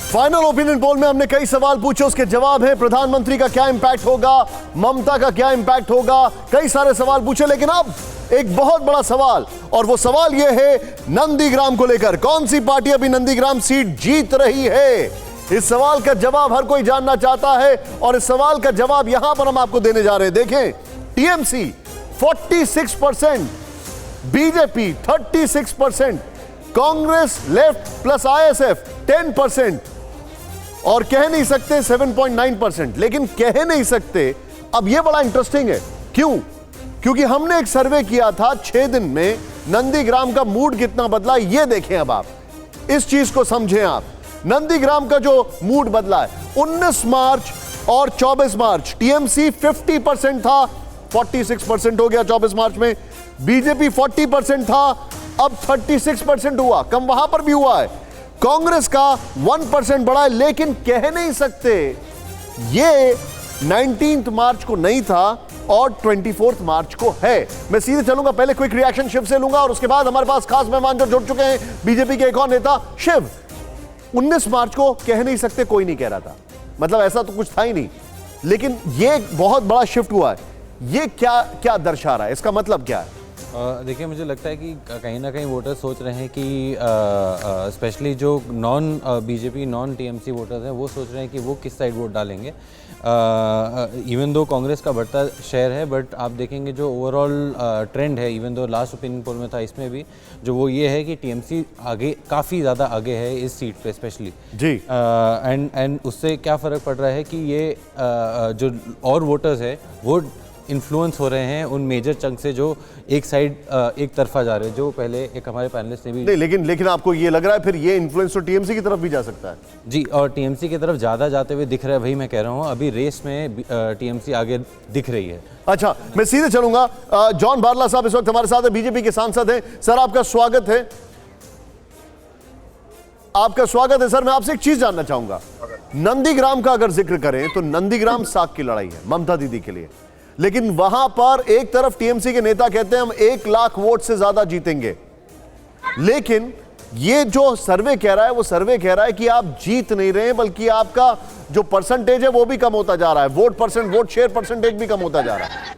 Final opinion poll में हमने कई सवाल पूछे, उसके जवाब है प्रधानमंत्री का क्या इंपैक्ट होगा, ममता का क्या इंपैक्ट होगा, कई सारे सवाल पूछे। लेकिन अब एक बहुत बड़ा सवाल, और वो सवाल यह है नंदीग्राम को लेकर। कौन सी पार्टी अभी नंदीग्राम सीट जीत रही है? इस सवाल का जवाब हर कोई जानना चाहता है, और इस सवाल का जवाब यहां पर हम आपको देने जा रहे हैं। देखें, TMC 46%, BJP 36%, Congress left plus ISF 10%, और कह नहीं सकते 7.9%। लेकिन कह नहीं सकते, अब यह बड़ा इंटरेस्टिंग है। क्यों? क्योंकि हमने एक सर्वे किया था 6 दिन में नंदीग्राम का मूड कितना बदला, यह देखें। अब आप इस चीज को समझें। आप नंदीग्राम का जो मूड बदला है, 19 मार्च और 24 मार्च टीएमसी 50% था, 46% हो गया 24 मार्च में। बीजेपी 40% था, अब 36% हुआ, कम वहां पर भी हुआ है। कांग्रेस का 1% बढ़ा है, लेकिन कह नहीं सकते ये 19 मार्च को नहीं था और 24 मार्च को है। मैं सीधे चलूंगा, पहले क्विक रिएक्शन शिव से लूंगा, और उसके बाद हमारे पास खास मेहमान जो जुड़ चुके हैं, बीजेपी के एक और नेता। शिव, 19 मार्च को कह नहीं सकते कोई नहीं कह रहा था, मतलब ऐसा तो कुछ था ही नहीं, लेकिन ये बहुत बड़ा शिफ्ट हुआ है। ये क्या क्या दर्शा रहा है, इसका मतलब क्या है? देखिए, मुझे लगता है कि कहीं ना कहीं वोटर सोच रहे हैं कि स्पेशली जो non BJP non TMC voters हैं, वो सोच रहे हैं कि वो किस साइड वोट डालेंगे। इवन दो कांग्रेस का बढ़ता शेयर है, बट आप देखेंगे जो ओवरऑल ट्रेंड है, even though last opinion poll में था, इसमें भी जो वो ये है कि टीएमसी आगे, काफ़ी ज़्यादा आगे है इस सीट पे स्पेशली जी। एंड उससे क्या फ़र्क पड़ रहा है कि ये जो और वोटर्स है वो इन्फ्लुएंस हो रहे हैं उन मेजर चंक से जो एक साइड एक तरफा जा रहे हैं, जो पहले एक हमारे पैनलिस्ट ने भी नहीं, लेकिन आपको ये लग रहा है फिर ये इन्फ्लुएंस तो टीएमसी की तरफ भी जा सकता है? जी, और टीएमसी की तरफ ज़्यादा जाते हुए दिख रहा है, वही मैं कह रहा हूँ। अभी रेस में टीएमसी आगे दिख रही है। अच्छा, मैं सीधे चलूंगा। जॉन बारला साहब इस वक्त हमारे साथ है, बीजेपी के सांसद हैं। सर, आपका स्वागत है। आपका स्वागत है सर। मैं आपसे एक चीज जानना चाहूंगा, नंदीग्राम का अगर जिक्र करें तो नंदीग्राम साख की लड़ाई है ममता दीदी के लिए, लेकिन वहां पर एक तरफ टीएमसी के नेता कहते हैं हम 1 लाख वोट से ज्यादा जीतेंगे, लेकिन ये जो सर्वे कह रहा है, वो सर्वे कह रहा है कि आप जीत नहीं रहे हैं, बल्कि आपका जो परसेंटेज है वो भी कम होता जा रहा है, वोट शेयर परसेंटेज भी कम होता जा रहा है।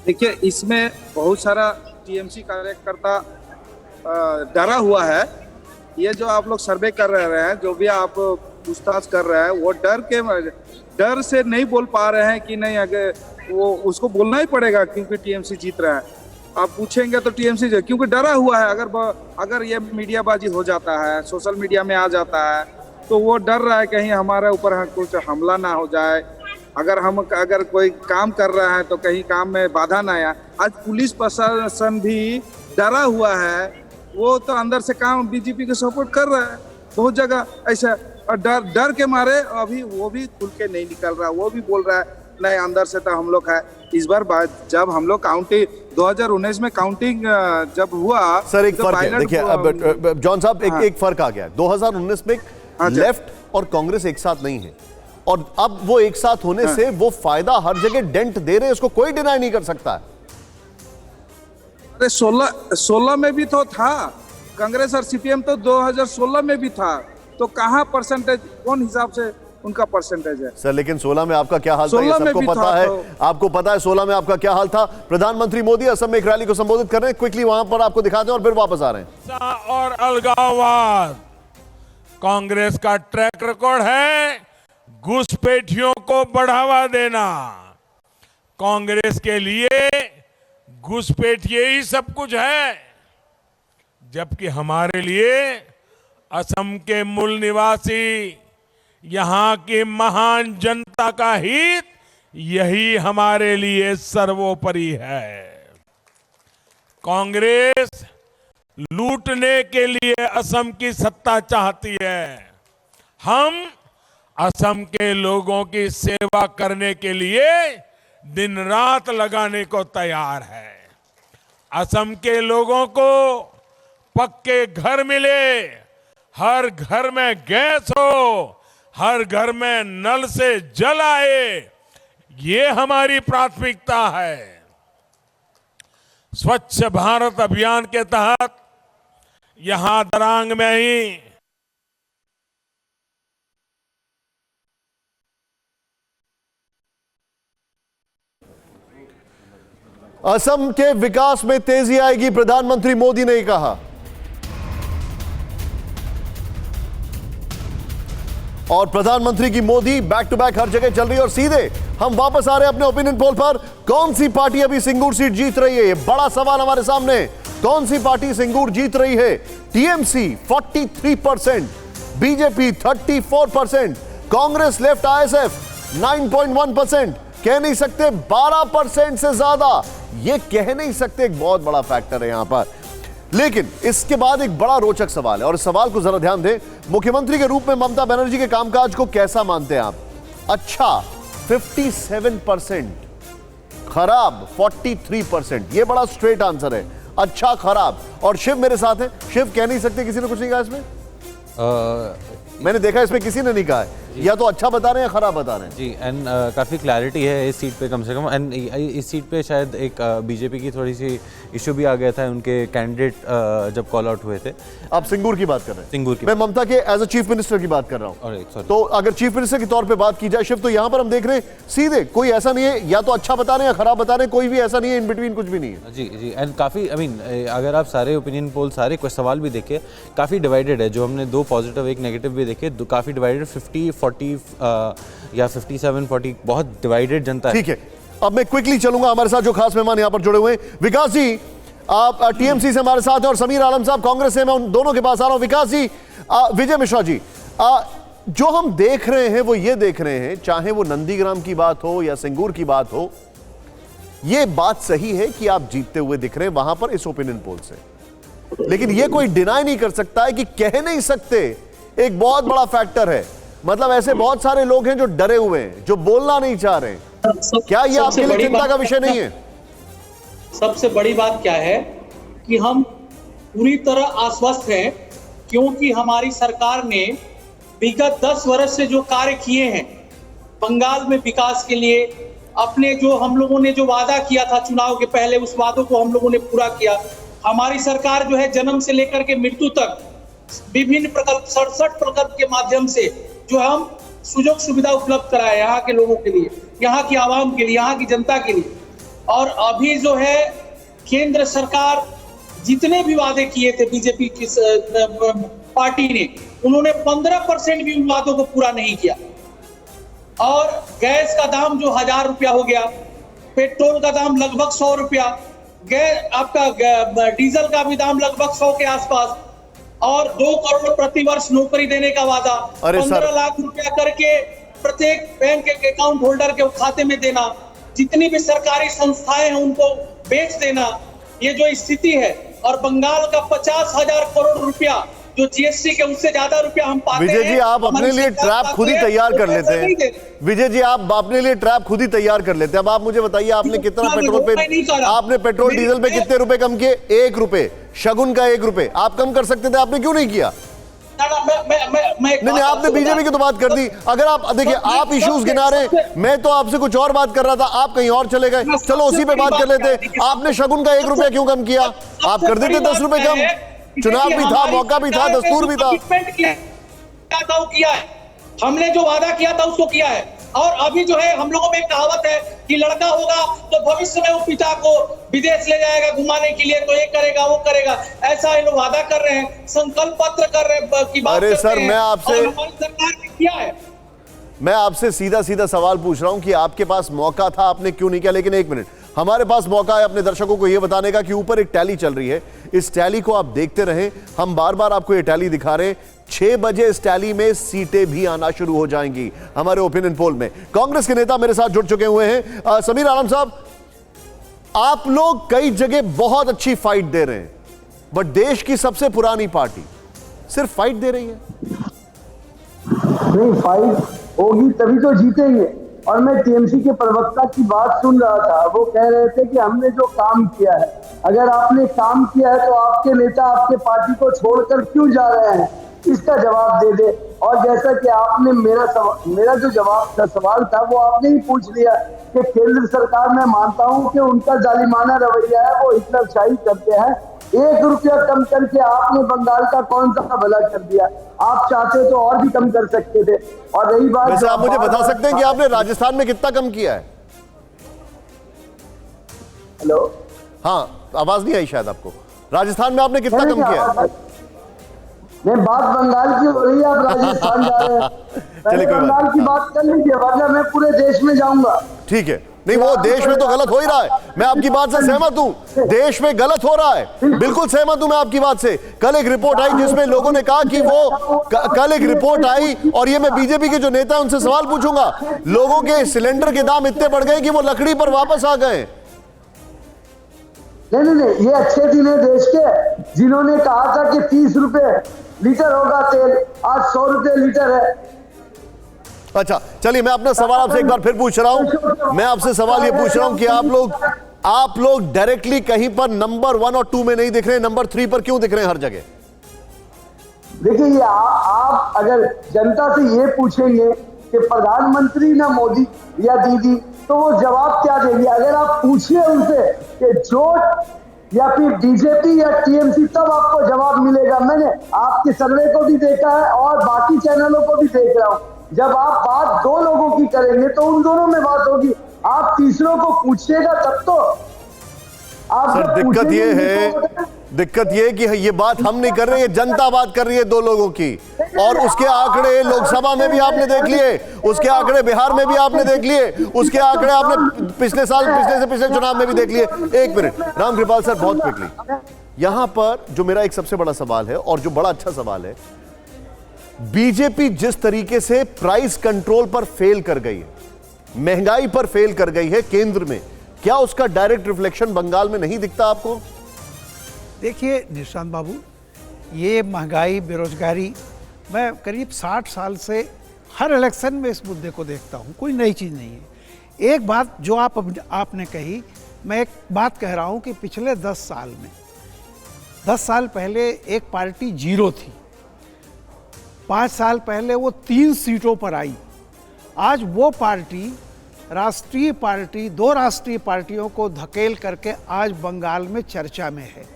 देखिए, इसमें बहुत सारा टीएमसी कार्यकर्ता डरा हुआ है। ये जो आप लोग सर्वे कर रहे हैं, जो भी आप पूछताछ कर रहे हैं, वो डर से नहीं बोल पा रहे हैं कि नहीं, अगर वो उसको बोलना ही पड़ेगा क्योंकि टीएमसी जीत रहा है। आप पूछेंगे तो टीएमसी क्योंकि डरा हुआ है। अगर ये मीडियाबाजी हो जाता है, सोशल मीडिया में आ जाता है, तो वो डर रहा है कहीं हमारे ऊपर कुछ हमला ना हो जाए। अगर कोई काम कर रहा है तो कहीं काम में बाधा ना आए। आज पुलिस प्रशासन भी डरा हुआ है, वो तो अंदर से काम बीजेपी को सपोर्ट कर रहा है बहुत जगह ऐसा, और डर के मारे अभी वो भी खुल के नहीं निकल रहा। वो भी बोल रहा है नहीं, अंदर से तो हम लोग है। इस बार जब हम लोग काउंटिंग 2019 में काउंटिंग जब हुआ, सर एक फर्क है, देखिए अब जॉन साहब, एक फर्क आ गया। 2019 में लेफ्ट और कांग्रेस एक साथ नहीं है, और अब वो एक साथ होने से वो फायदा हर जगह डेंट दे रहे हैं, उसको कोई डिनाई नहीं कर सकता है। अरे 16 में भी तो था कांग्रेस और सीपीएम, तो 2016 में भी था, तो कहाँ परसेंटेज, कौन हिसाब से उनका परसेंटेज है? सर लेकिन 16 में आपका क्या हाल था, ये सबको पता है। आपको पता है 16 में आपका क्या हाल था। प्रधानमंत्री मोदी असम में एक रैली को संबोधित कर रहे हैं, क्विकली वहां पर आपको दिखाते हैं और फिर वापस आ रहे हैं। और अलगाववाद कांग्रेस का ट्रैक रिकॉर्ड है, घुसपैठियों को बढ़ावा देना। कांग्रेस के लिए घुसपैठिए ही सब कुछ है, जबकि हमारे लिए असम के मूल निवासी, यहां की महान जनता का हित, यही हमारे लिए सर्वोपरि है। कांग्रेस लूटने के लिए असम की सत्ता चाहती है, हम असम के लोगों की सेवा करने के लिए दिन रात लगाने को तैयार है। असम के लोगों को पक्के घर मिले, हर घर में गैस हो, हर घर में नल से जल आए, ये हमारी प्राथमिकता है। स्वच्छ भारत अभियान के तहत यहां दरांग में ही असम के विकास में तेजी आएगी, प्रधानमंत्री मोदी ने कहा। और प्रधानमंत्री की मोदी बैक टू बैक हर जगह चल रही है। और सीधे हम वापस आ रहे हैं अपने ओपिनियन पोल पर। कौन सी पार्टी अभी सिंगूर सीट जीत रही है, ये बड़ा सवाल हमारे सामने। कौन सी पार्टी सिंगूर जीत रही है? TMC 43%, BJP 34%, Congress left ISF 9.1%, कह नहीं सकते 12% से ज्यादा, ये कह नहीं सकते, एक बहुत बड़ा फैक्टर है यहां पर। लेकिन इसके बाद एक बड़ा रोचक सवाल है और इस सवाल को जरा ध्यान दें। मुख्यमंत्री के रूप में ममता बनर्जी के कामकाज को कैसा मानते हैं आप? अच्छा 57%, खराब 43%, ये बड़ा स्ट्रेट आंसर है। अच्छा खराब। और शिव मेरे साथ है। शिव कह नहीं सकते, किसी ने कुछ नहीं कहा इसमें? मैंने देखा इसमें किसी ने नहीं कहा है, या तो अच्छा बता रहे हैं या खराब बता रहे हैं। जी, एंड काफ़ी क्लैरिटी है इस सीट पे कम से कम। एंड इस सीट पे शायद एक बीजेपी की थोड़ी सी इशू भी आ गया था उनके कैंडिडेट जब कॉल आउट हुए थे। आप सिंगूर की बात कर रहे हैं? सिंगूर की। मैं ममता के एज अ चीफ मिनिस्टर की बात कर रहा हूं। तो अगर चीफ मिनिस्टर के तौर पे बात की जाए शिव, तो यहां पर हम देख रहे हैं सीधे कोई ऐसा नहीं है, या तो अच्छा बता रहे हैं या खराब बता रहे हैं, कोई भी ऐसा नहीं है, इन बिटवीन कुछ भी नहीं है। जी जी, एंड काफ़ी आई मीन अगर आप सारे ओपिनियन पोल, सारे कुछ सवाल भी देखे, काफ़ी डिवाइडेड है। जो हमने 2 पॉजिटिव 1 नेगेटिव भी देखे, काफ़ी डिवाइडेड, 50-40 या 57-40, बहुत डिवाइडेड जनता है। ठीक है, अब मैं क्विकली चलूंगा। हमारे साथ जो खास मेहमान यहां पर जुड़े हुए हैं, विकास जी आप टीएमसी से हमारे साथ हैं और समीर आलम साहब कांग्रेस से, मैं उन दोनों के पास आ रहा हूं। विकास जी, विजय मिश्रा जी, जो हम देख रहे हैं वो ये देख रहे हैं, चाहे वो नंदीग्राम की बात हो या सिंगूर की बात हो, ये बात सही है कि आप जीतते हुए दिख रहे हैं वहां पर इस ओपिनियन पोल से। लेकिन ये कोई डिनाई नहीं कर सकता है कि कह नहीं सकते, एक बहुत बड़ा फैक्टर है। मतलब ऐसे बहुत सारे लोग हैं जो डरे हुए हैं, जो बोलना नहीं चाह रहे हैं। क्या ये आपके लिए चिंता का विषय नहीं है? सबसे बड़ी बात क्या है कि हम पूरी तरह आश्वस्त हैं, क्योंकि हमारी सरकार ने विगत 10 वर्ष से जो कार्य किए हैं बंगाल में विकास के लिए, अपने जो हम लोगों ने जो वादा किया था चुनाव के पहले, उस वादों को हम लोगों ने पूरा किया। हमारी सरकार जो है जन्म से लेकर के मृत्यु तक विभिन्न प्रकल्प, 67 प्रकल्प के माध्यम से जो हम सुযোগ सुविधा उपलब्ध कराए यहाँ के लोगों के लिए, यहाँ की आवाम के लिए, यहाँ की जनता के लिए। और अभी जो है केंद्र सरकार जितने भी वादे किए थे बीजेपी की पार्टी ने, उन्होंने 15% भी उन वादों को पूरा नहीं किया। और गैस का दाम जो 1000 रुपया हो गया, पेट्रोल का दाम लगभग 100 रुपया, गैस आपका डीजल का भी दाम लगभग 100 के आसपास, और 2 करोड़ प्रति वर्ष नौकरी देने का वादा, 15 लाख रुपया करके प्रत्येक बैंक के अकाउंट होल्डर के खाते में देना, जितनी भी सरकारी संस्थाएं हैं उनको बेच देना, ये जो स्थिति है। और बंगाल का 50,000 करोड़ रुपया जो जीएसटी के, उससे ज्यादा रुपया हम पाते हैं। विजय जी, आप अपने लिए ट्रैप खुद ही तैयार कर लेते हैं। विजय जी, आप अपने लिए ट्रैप खुद ही तैयार कर लेते हैं। अब आप मुझे बताइए, आपने कितना पेट्रोल पे, आपने पेट्रोल डीजल पे कितने रुपए कम किए? 1 रुपए, शगुन का 1 रुपए। आप कम कर सकते थे, आपने क्यों नहीं किया? नहीं, आपने बीजेपी की तो बात कर दी। अगर आप देखिए, आप इश्यूज गिना रहे, मैं तो आपसे कुछ और बात कर रहा था, आप कहीं और चले गए। चलो उसी पे बात कर लेते। आपने शगुन का 1 रुपया क्यों कम किया? आप कर देते 10 रुपए कम। चुनाव भी था, मौका भी था, दस्तूर भी था। किया है हमने, जो वादा किया था उसको किया है। और अभी जो है हम लोगों में एक कहावत है कि लड़का होगा तो भविष्य में वो पिता को विदेश ले जाएगा घुमाने के लिए, तो ये करेगा वो करेगा, ऐसा ये लोग वादा कर रहे हैं, संकल्प पत्र कर रहे हैं की बात। अरे सर, मैं आपसे, हमारी सरकार ने किया है। मैं आपसे सीधा सीधा सवाल पूछ रहा हूं कि आपके पास मौका था, आपने क्यों नहीं किया? लेकिन 1 मिनट, हमारे पास मौका है अपने दर्शकों को यह बताने का कि ऊपर एक टैली चल रही है। इस टैली को आप देखते रहें, हम बार बार आपको ये टैली दिखा रहे हैं। 6 बजे इस टैली में सीटें भी आना शुरू हो जाएंगी हमारे ओपिनियन पोल में। कांग्रेस के नेता मेरे साथ जुड़ चुके हुए हैं। समीर आलम साहब, आप लोग कई जगह बहुत अच्छी फाइट दे रहे हैं, बट देश की सबसे पुरानी पार्टी सिर्फ फाइट दे रही है। नहीं, फाइट होगी तभी तो जीतेंगे। और मैं टीएमसी के प्रवक्ता की बात सुन रहा था, वो कह रहे थे कि हमने जो काम किया है, अगर आपने काम किया है तो आपके नेता आपके पार्टी को छोड़कर क्यों जा रहे हैं, इसका जवाब दे दे। और जैसा कि आपने मेरा जो जवाब था, सवाल था, वो आपने ही पूछ लिया कि केंद्र सरकार, मैं मानता हूं कि उनका जालिमाना रवैया है, वो हिटलरशाही करते हैं। 1 रुपया कम करके आपने बंगाल का कौन सा भला कर दिया? आप चाहते तो और भी कम कर सकते थे। और रही बात, वैसे आप मुझे बता सकते हैं कि आपने राजस्थान में कितना कम किया है? हेलो, हाँ, आवाज नहीं आई शायद आपको। राजस्थान में आपने कितना कम किया है? नहीं, बात बंगाल की हो रही है, आप राजस्थान जा रहे हैं। पहले कोई बात बंगाल की बात कर लीजिए, वरना मैं पूरे देश में जाऊंगा। ठीक है, नहीं वो देश में तो गलत हो ही रहा है, मैं आपकी बात से सहमत हूं, देश में गलत हो रहा है, बिल्कुल सहमत हूं मैं आपकी बात से। कल एक रिपोर्ट आई जिसमें लोगों ने कहा कि वो कल एक रिपोर्ट आई, और ये मैं बीजेपी के जो नेता हैं उनसे सवाल पूछूंगा, लोगों के सिलेंडर के दाम इतने बढ़ गए कि वो लकड़ी पर वापस आ गए। नहीं, ये अच्छे दिन है देश के, जिन्होंने कहा था कि 30 रुपए लीटर होगा तेल, आज 100 रुपए लीटर है। अच्छा चलिए, मैं अपना सवाल आपसे एक बार फिर पूछ रहा हूं, मैं आपसे सवाल ये पूछ रहा हूं कि आप लोग डायरेक्टली कहीं पर नंबर 1 और 2 में नहीं दिख रहे, नंबर 3 पर क्यों दिख रहे हैं हर जगह? देखिए, ये आप अगर जनता से ये पूछेंगे कि प्रधानमंत्री ना मोदी या दीदी, तो वो जवाब क्या देंगे? अगर आप पूछिए उनसे कि जोट या फिर बीजेपी या टीएमसी, तब आपको जवाब मिलेगा। मैंने आपके सर्वे को भी देखा है और बाकी चैनलों को भी देख रहा हूं। जब आप बात दो लोगों की करेंगे तो उन दोनों में बात होगी, आप तीसरों को पूछिएगा तब तो। आप सर दिक्कत ये है कि ये बात हम नहीं कर रहे, ये जनता बात कर रही है दो लोगों की, और उसके आंकड़े लोकसभा में भी आपने देख लिए, उसके आंकड़े बिहार में भी आपने देख लिए, उसके आंकड़े आपने पिछले चुनाव में भी देख लिए। एक मिनट राम कृपाल सर, बहुत क्विकली, यहां पर जो मेरा एक सबसे बड़ा सवाल है और जो बड़ा अच्छा सवाल है, बीजेपी जिस तरीके से प्राइस कंट्रोल पर फेल कर गई है, महंगाई पर फेल कर गई है केंद्र में, क्या उसका डायरेक्ट रिफ्लेक्शन बंगाल में नहीं दिखता आपको? देखिए निशांत बाबू, ये महंगाई, बेरोजगारी, मैं करीब 60 साल से हर इलेक्शन में इस मुद्दे को देखता हूँ, कोई नई चीज़ नहीं है। एक बात जो आपने कही, मैं एक बात कह रहा हूँ कि पिछले 10 साल में, 10 साल पहले एक पार्टी 0 थी, 5 साल पहले वो 3 सीटों पर आई, आज वो पार्टी राष्ट्रीय पार्टी 2 राष्ट्रीय पार्टियों को धकेल करके आज बंगाल में चर्चा में है।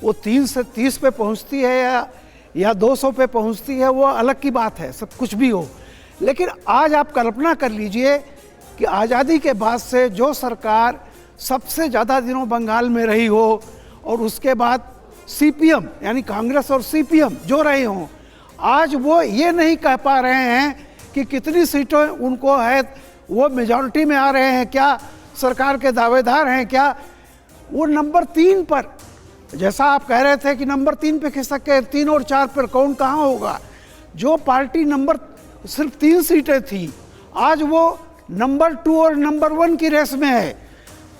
वो 3 से 30 पे पहुंचती है या 200 पे पहुंचती है, वो अलग की बात है, सब कुछ भी हो। लेकिन आज आप कल्पना कर लीजिए कि आज़ादी के बाद से जो सरकार सबसे ज़्यादा दिनों बंगाल में रही हो, और उसके बाद सीपीएम यानी कांग्रेस और सीपीएम जो रहे हों, आज वो ये नहीं कह पा रहे हैं कि कितनी सीटें उनको है, वो मेजॉरिटी में आ रहे हैं क्या, सरकार के दावेदार हैं क्या। वो नंबर 3 पर, जैसा आप कह रहे थे कि नंबर 3 पे खिसक के 3 और 4 पर कौन कहाँ होगा। जो पार्टी नंबर सिर्फ 3 सीटें थी, आज वो नंबर 2 और नंबर 1 की रेस में है।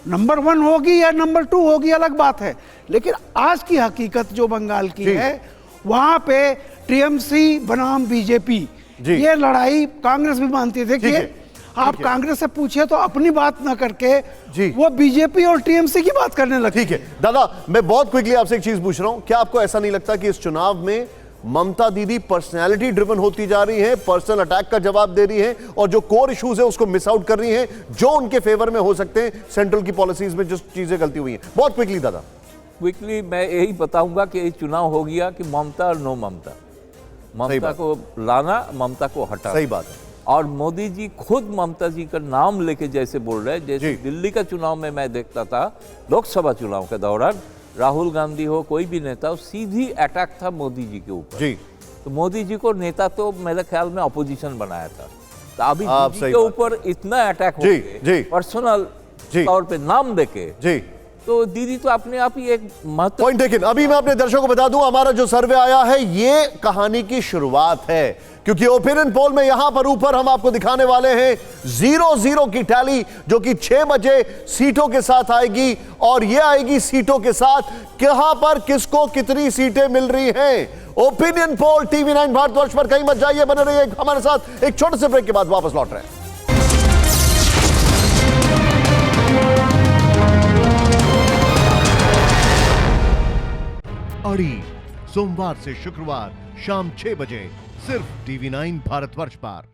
नंबर 1 होगी या नंबर 2 होगी अलग बात है, लेकिन आज की हकीकत जो बंगाल की है, वहाँ पे टीएमसी बनाम बीजेपी, ये लड़ाई कांग्रेस भी मानती है। देखिए, आप कांग्रेस से पूछिए तो अपनी बात ना करके वो बीजेपी और टीएमसी की बात करने लगे। ठीक है दादा, मैं बहुत क्विकली आपसे एक चीज पूछ रहा हूं, क्या आपको ऐसा नहीं लगता कि इस चुनाव में ममता दीदी पर्सनैलिटी ड्रिवन होती जा रही है, पर्सनल अटैक का जवाब दे रही है, और जो कोर इश्यूज है उसको मिस आउट कर रही है, जो उनके फेवर में हो सकते हैं सेंट्रल की पॉलिसीज में जो चीजें गलती हुई हैं? बहुत क्विकली दादा। क्विकली मैं यही बताऊंगा कि ये चुनाव हो गया कि ममता और नो ममता, ममता को लाना, ममता को हटाना। सही बात है। और मोदी जी खुद ममता जी का नाम लेके जैसे बोल रहे हैं, जैसे दिल्ली का चुनाव में मैं देखता था, लोकसभा चुनाव के दौरान राहुल गांधी हो, कोई भी नेता हो, सीधी अटैक था मोदी जी के ऊपर जी। तो मोदी जी को नेता तो मेरे ख्याल में अपोजिशन बनाया था, तो अभी मोदी के ऊपर इतना अटैक हो गया पर्सनल तौर पे नाम देके जी, तो दीदी तो अपने आप ही एक महत्व पॉइंट। लेकिन अभी मैं अपने दर्शकों को बता दूं, हमारा जो सर्वे आया है ये कहानी की शुरुआत है, क्योंकि ओपिनियन पोल में यहां पर ऊपर हम आपको दिखाने वाले हैं 0-0 की टैली, जो कि 6 बजे सीटों के साथ आएगी, और ये आएगी सीटों के साथ कहां पर किसको कितनी सीटें मिल रही हैं। ओपिनियन पोल TV9 भारतवर्ष पर कहीं मत जाइए, बने रहिए हमारे साथ। एक छोटे से ब्रेक के बाद वापस लौट रहे हैं। अड़ी सोमवार से शुक्रवार शाम 6 बजे सिर्फ TV9 भारतवर्ष पर।